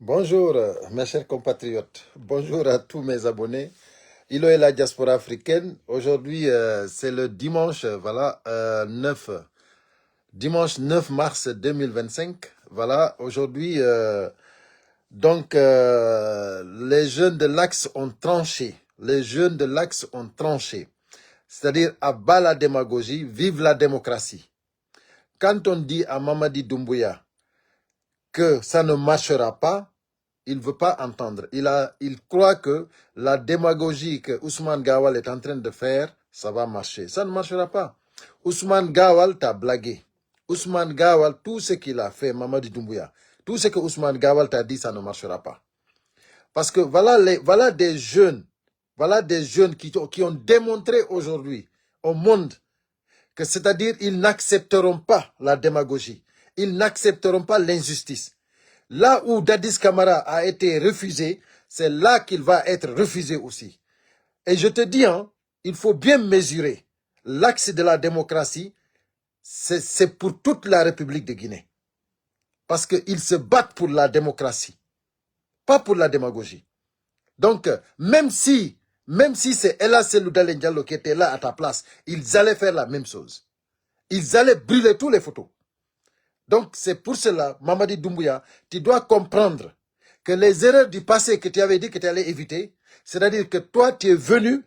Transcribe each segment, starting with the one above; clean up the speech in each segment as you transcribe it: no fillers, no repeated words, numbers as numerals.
Bonjour, mes chers compatriotes. Bonjour à tous mes abonnés. Ilo et la diaspora africaine. Aujourd'hui, c'est le dimanche, voilà, 9 mars 2025. Voilà, aujourd'hui, les jeunes de l'Axe ont tranché. Les jeunes de l'Axe ont tranché. C'est-à-dire, à bas la démagogie, vive la démocratie. Quand on dit à Mamadi Doumbouya que ça ne marchera pas, il ne veut pas entendre. Il croit que la démagogie que Ousmane Gawal est en train de faire, ça va marcher. Ça ne marchera pas. Ousmane Gawal t'a blagué. Ousmane Gawal, tout ce qu'il a fait, Mamadi Doumbouya, tout ce que Ousmane Gawal t'a dit, ça ne marchera pas. Parce que voilà des jeunes qui ont démontré aujourd'hui au monde que, c'est-à-dire, ils n'accepteront pas la démagogie. Ils n'accepteront pas l'injustice. Là où Dadis Camara a été refusé, c'est là qu'il va être refusé aussi. Et je te dis, il faut bien mesurer. L'axe de la démocratie, c'est pour toute la République de Guinée. Parce qu'ils se battent pour la démocratie, pas pour la démagogie. Donc, même si c'est Ella Seloudalen Diallo qui était là à ta place, ils allaient faire la même chose. Ils allaient brûler tous les photos. Donc, c'est pour cela, Mamadi Doumbouya, tu dois comprendre que les erreurs du passé que tu avais dit que tu allais éviter, c'est-à-dire que toi, tu es venu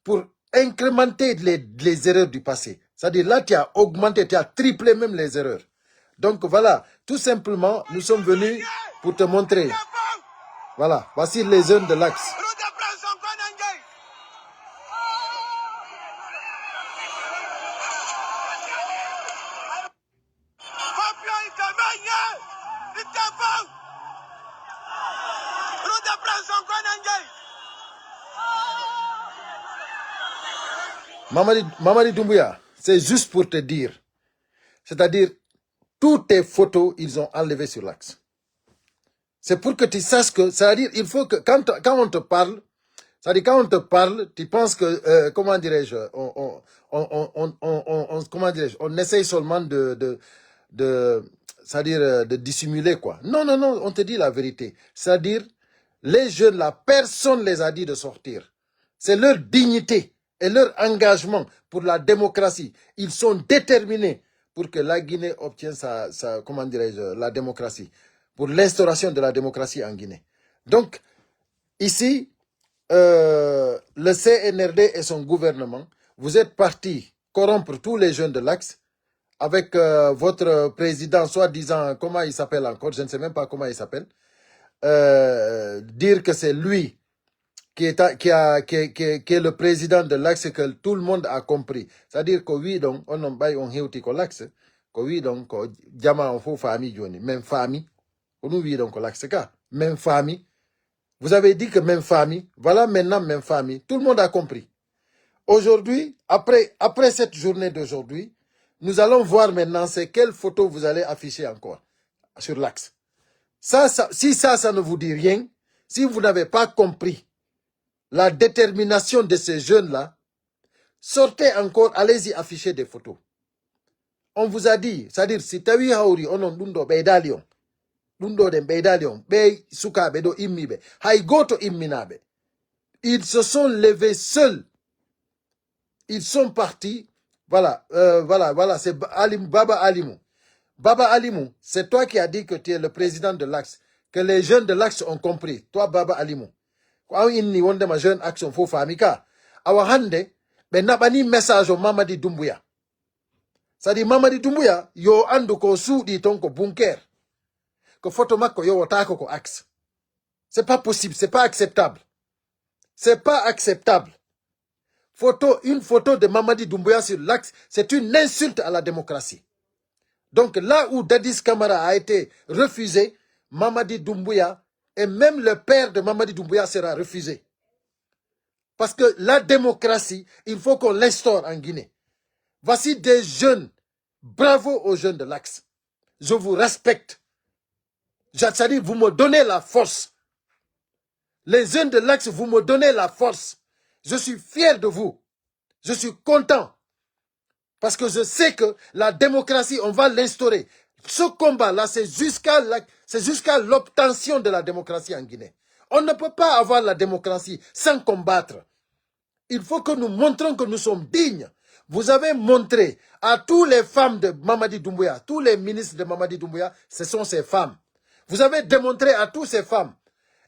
pour incrémenter les erreurs du passé. C'est-à-dire là, tu as augmenté, tu as triplé même les erreurs. Donc voilà, tout simplement, nous sommes venus pour te montrer. Voilà, voici les jeunes de l'Axe. Mamadi Doumbouya, c'est juste pour te dire, c'est-à-dire, toutes tes photos, ils ont enlevé sur l'Axe. C'est pour que tu saches que, c'est-à-dire, il faut que, quand on te parle, c'est-à-dire, quand on te parle, tu penses que, comment dirais-je, comment dirais-je, on essaye seulement c'est-à-dire, de dissimuler, quoi. Non, non, non, on te dit la vérité. C'est-à-dire, les jeunes, là, personne les a dit de sortir. C'est leur dignité et leur engagement pour la démocratie. Ils sont déterminés pour que la Guinée obtienne comment dirais-je, la démocratie, pour l'instauration de la démocratie en Guinée. Donc, ici, le CNRD et son gouvernement, vous êtes partis corrompre tous les jeunes de l'Axe avec votre président, soi-disant, comment il s'appelle encore, je ne sais même pas comment il s'appelle, dire que c'est lui qui est le président de l'Axe, que tout le monde a compris. C'est-à-dire que oui, donc, on n'a pas l'Axe, que oui, donc, Djama, on faut famille, même famille, on nous vit donc l'Axe, même famille. Vous avez dit que même famille, voilà maintenant même famille. Tout le monde a compris. Aujourd'hui, après cette journée d'aujourd'hui, nous allons voir maintenant c'est quelle photo vous allez afficher encore sur l'Axe. Si ça ne vous dit rien, si vous n'avez pas compris la détermination de ces jeunes-là, sortez encore, allez-y afficher des photos. On vous a dit, c'est-à-dire, si Tawi Haouri, on a dundo beidalion, dundo den beidalion, be sukabe do immibe, hay goto imminabe. Ils se sont levés seuls. Ils sont partis. Voilà, voilà, c'est Baba Alimou. Baba Alimou, c'est toi qui as dit que tu es le président de l'Axe, que les jeunes de l'Axe ont compris. Toi, Baba Alimou. Quand inni wonde ma jeune action fo famika. Awa hande, ben nabani message au Mamadi Doumbouya. Ça dit Mamadi Doumbouya, yo ando ko soudi tonko bunker. Que photo mako yo watako ko Axe. C'est pas possible, c'est pas acceptable. C'est pas acceptable. Une photo de Mamadi Doumbouya sur l'Axe, c'est une insulte à la démocratie. Donc là où Dadis Camara a été refusé, Mamadi Doumbouya, et même le père de Mamadi Doumbouya sera refusé. Parce que la démocratie, il faut qu'on l'instaure en Guinée. Voici des jeunes. Bravo aux jeunes de l'Axe. Je vous respecte. C'est-à-dire, vous me donnez la force. Les jeunes de l'Axe, vous me donnez la force. Je suis fier de vous. Je suis content. Parce que je sais que la démocratie, on va l'instaurer. Ce combat-là, c'est jusqu'à l'obtention de la démocratie en Guinée. On ne peut pas avoir la démocratie sans combattre. Il faut que nous montrons que nous sommes dignes. Vous avez montré à toutes les femmes de Mamadi Doumbouya, tous les ministres de Mamadi Doumbouya, ce sont ces femmes. Vous avez démontré à toutes ces femmes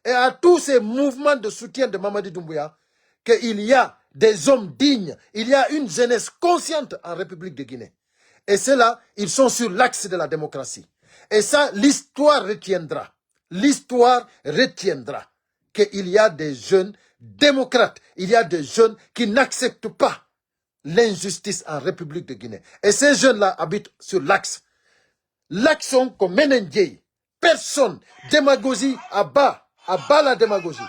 et à tous ces mouvements de soutien de Mamadi Doumbouya qu'il y a des hommes dignes, il y a une jeunesse consciente en République de Guinée. Et ceux-là, ils sont sur l'axe de la démocratie. Et ça, l'histoire retiendra. L'histoire retiendra qu'il y a des jeunes démocrates, il y a des jeunes qui n'acceptent pas l'injustice en République de Guinée. Et ces jeunes-là habitent sur l'axe. L'action comme Menendjei. Personne. Démagogie à bas la démagogie.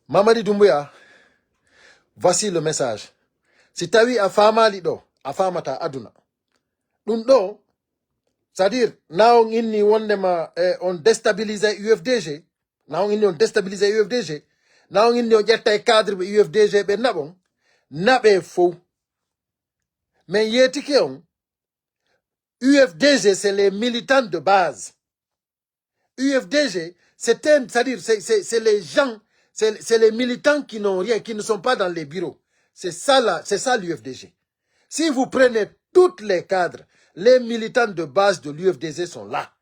Mamadi Doumbouya, voici le message. Si tawi a famali ɗo, a famata aduna. Ɗum ɗo, c'est-à-dire, on inni wondema on déstabilise UFDG, on inni on déstabilise UFDG, on inni on ƴetta e cadre ɓe UFDG ɓe naɓon, naɓe faux. Mais yetike on, UFDG, c'est les militants de base. UFDG, c'est-à-dire, c'est les gens, c'est les militants qui n'ont rien, qui ne sont pas dans les bureaux. C'est ça l'UFDG. Si vous prenez tous les cadres, les militants de base de l'UFDG sont là.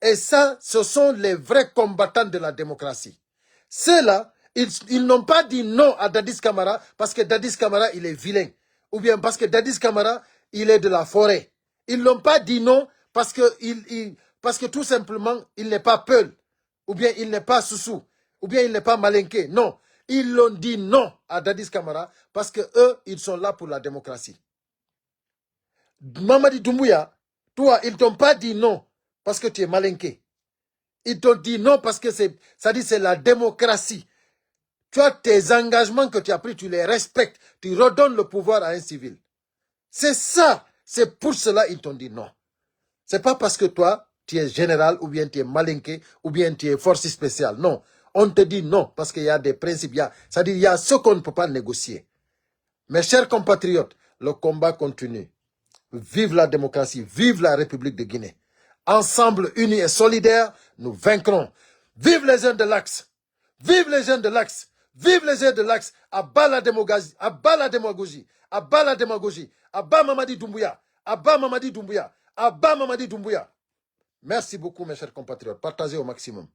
Et ça, ce sont les vrais combattants de la démocratie. Ceux-là, ils n'ont pas dit non à Dadis Camara parce que Dadis Camara, il est vilain. Ou bien parce que Dadis Camara, il est de la forêt. Ils n'ont pas dit non parce que tout simplement, il n'est pas Peul. Ou bien il n'est pas Soussou. Ou bien il n'est pas Malinké. Non. Ils l'ont dit non à Dadis Camara parce que eux, ils sont là pour la démocratie. Mamadi Doumbouya, toi, ils t'ont pas dit non parce que tu es Malinké. Ils t'ont dit non parce que c'est la démocratie. Tu as tes engagements que tu as pris, tu les respectes. Tu redonnes le pouvoir à un civil. C'est ça. C'est pour cela qu'ils t'ont dit non. C'est pas parce que toi, tu es général, ou bien tu es Malinké, ou bien tu es force spéciale. Non. On te dit non parce qu'il y a des principes. C'est-à-dire il y a ce qu'on ne peut pas négocier. Mes chers compatriotes, le combat continue. Vive la démocratie, vive la République de Guinée. Ensemble, unis et solidaires, nous vaincrons. Vive les jeunes de l'Axe. Vive les jeunes de l'Axe. Vive les jeunes de l'Axe. À bas la démagogie. À bas la démagogie. À bas la démagogie. À bas Mamadi Doumbouya. À bas Mamadi Doumbouya. À bas Mamadi Doumbouya. Merci beaucoup, mes chers compatriotes. Partagez au maximum.